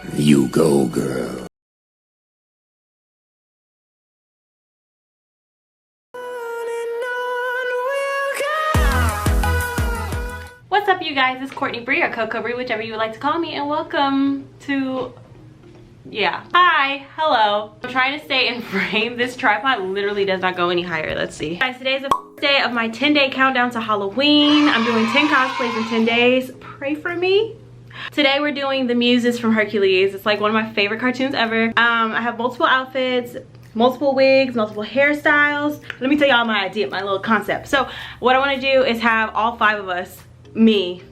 You go, girl. What's up, you guys? It's Courtney Bree or Coco Bree, whichever you would like to call me, and welcome to hi, hello. I'm trying to stay in frame. This tripod literally does not go any higher. Let's see. Guys, today's the day of my 10-day countdown to Halloween. I'm doing 10 cosplays in 10 days. Pray for me. Today we're doing the Muses from Hercules. It's like one of my favorite cartoons ever. I have multiple outfits, multiple wigs, multiple hairstyles. Let me tell y'all my idea, my little concept. So what I want to do is have all 5 of us, me,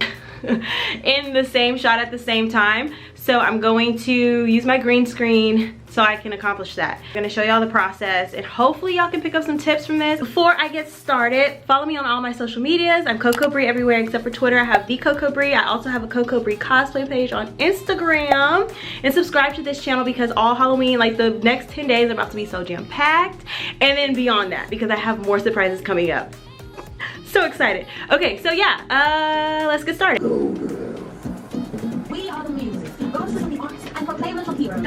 in the same shot at the same time. So I'm going to use my green screen so I can accomplish that. I'm gonna show y'all the process and hopefully y'all can pick up some tips from this. Before I get started, follow me on all my social medias. I'm Coco Bree everywhere except for Twitter. I have the Coco Bree. I also have a Coco Bree cosplay page on Instagram. And subscribe to this channel because all Halloween, like the next 10 days, are about to be so jam-packed. And then beyond that, because I have more surprises coming up. So excited. Okay, so yeah, let's get started. We are the Muses, voices of the arts and proclaimers of heroes.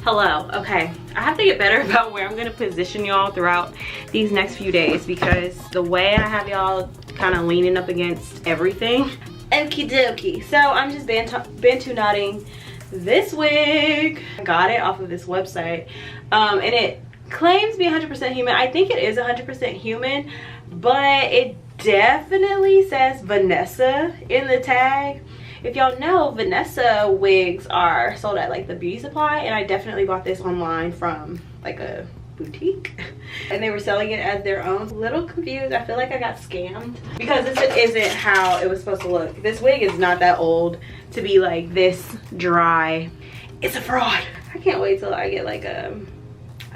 Hello. Okay, I have to get better about where I'm gonna position y'all throughout these next few days because the way I have y'all kind of leaning up against everything. Okie dokie. So I'm just bantu knotting this wig. I got it off of this website, and it claims to be 100% human. I think it is 100% human, but it definitely says Vanessa in the tag. If y'all know, Vanessa wigs are sold at like the beauty supply, and I definitely bought this online from like a boutique and they were selling it as their own. A little confused. I feel like I got scammed because this isn't how it was supposed to look. This wig is not that old to be like this dry. It's a fraud. I can't wait till I get like I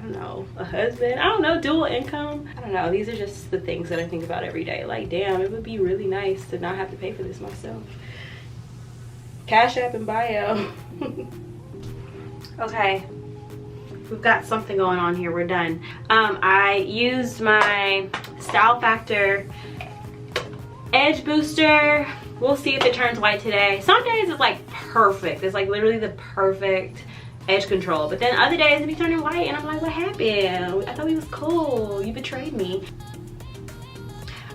don't know, a husband. I don't know, dual income. I don't know. These are just the things that I think about every day. Like, damn, it would be really nice to not have to pay for this myself. Cash App and bio. Okay, we've got something going on here. We're done. I used my Style Factor edge booster. We'll see if it turns white today. Some days it's like perfect. It's like literally the perfect edge control, but then other days it be turning white and I'm like, what happened? I thought we was cool. You betrayed me.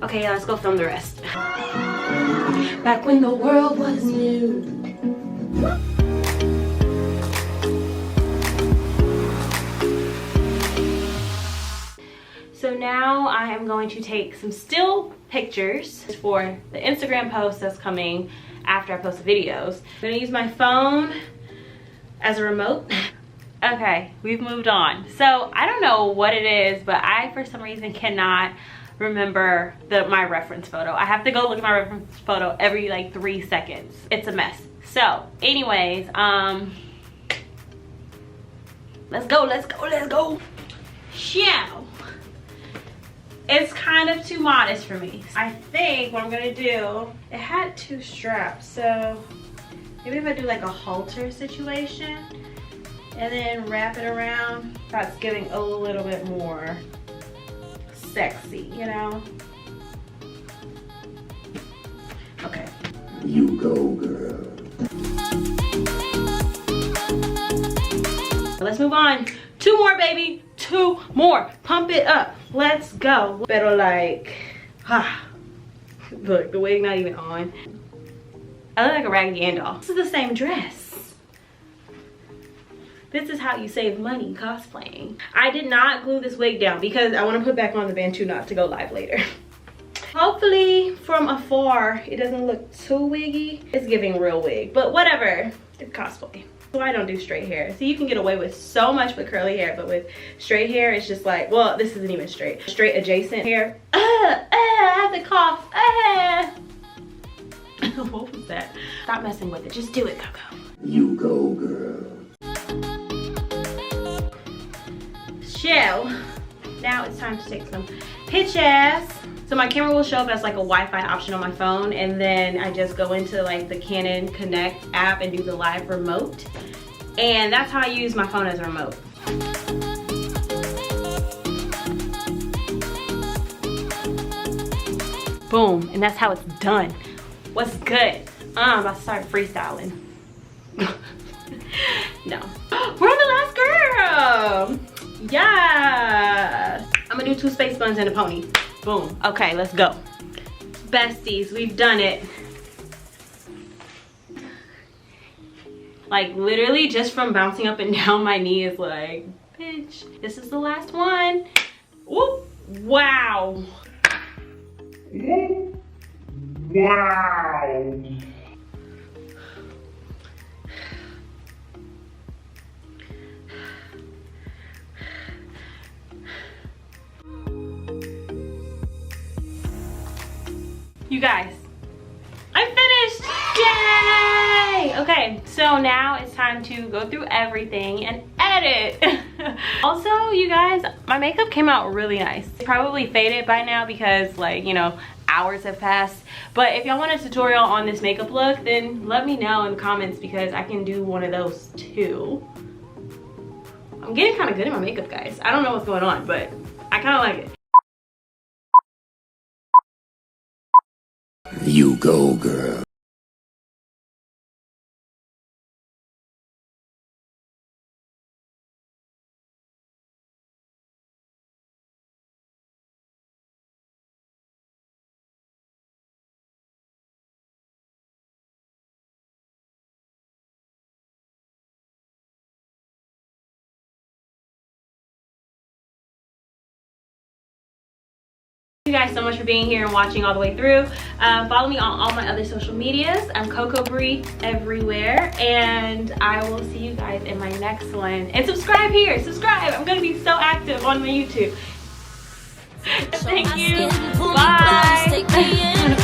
Okay, let's go film the rest. Back when the world was new. So now I am going to take some still pictures for the Instagram post that's coming after I post the videos. I'm gonna use my phone as a remote. Okay, we've moved on. So I don't know what it is, but I for some reason cannot remember my reference photo. I have to go look at my reference photo every like 3 seconds. It's a mess. So anyways, let's go. Shall. It's kind of too modest for me. I think what I'm gonna do, it had 2 straps, so maybe if I do like a halter situation and then wrap it around, that's giving a little bit more sexy, you know? Okay. You go, girl. Let's move on. 2 more, baby. 2 more. Pump it up. Let's go. Better like, look, the wig not even on. I look like a Raggedy Ann doll. This is the same dress. This is how you save money cosplaying. I did not glue this wig down because I want to put back on the bantu knot to go live later. Hopefully from afar it doesn't look too wiggy. It's giving real wig, but whatever. It's cosplay. So I don't do straight hair. See, you can get away with so much with curly hair, but with straight hair it's just like, well, this isn't even straight. Straight adjacent hair. I have to cough. What was that? Stop messing with it. Just do it, Coco. You go, girl. So now it's time to take some pictures. So my camera will show up as like a Wi-Fi option on my phone, and then I just go into like the Canon Connect app and do the live remote, and that's how I use my phone as a remote. Boom, and that's how it's done. What's good? I'm about to start freestyling. No. We're on the last girl. Yeah. I'm gonna do 2 space buns and a pony. Boom. Okay, let's go. Besties, we've done it. Like literally just from bouncing up and down, my knee is like, bitch, this is the last one. Whoop. Wow. Wow. You guys, I'm finished. Yay! Okay, so now it's time to go through everything and edit. Also, you guys, my makeup came out really nice. It's probably faded by now because, like, you know, hours have passed. But if y'all want a tutorial on this makeup look, then let me know in the comments because I can do one of those too. I'm getting kind of good at my makeup, guys. I don't know what's going on, but I kind of like it. You go, girl. Thank you guys so much for being here and watching all the way through. Follow me on all my other social medias. I'm Coco Bree everywhere, and I will see you guys in my next one. And subscribe here, subscribe. I'm gonna be so active on my YouTube. Thank you. Bye.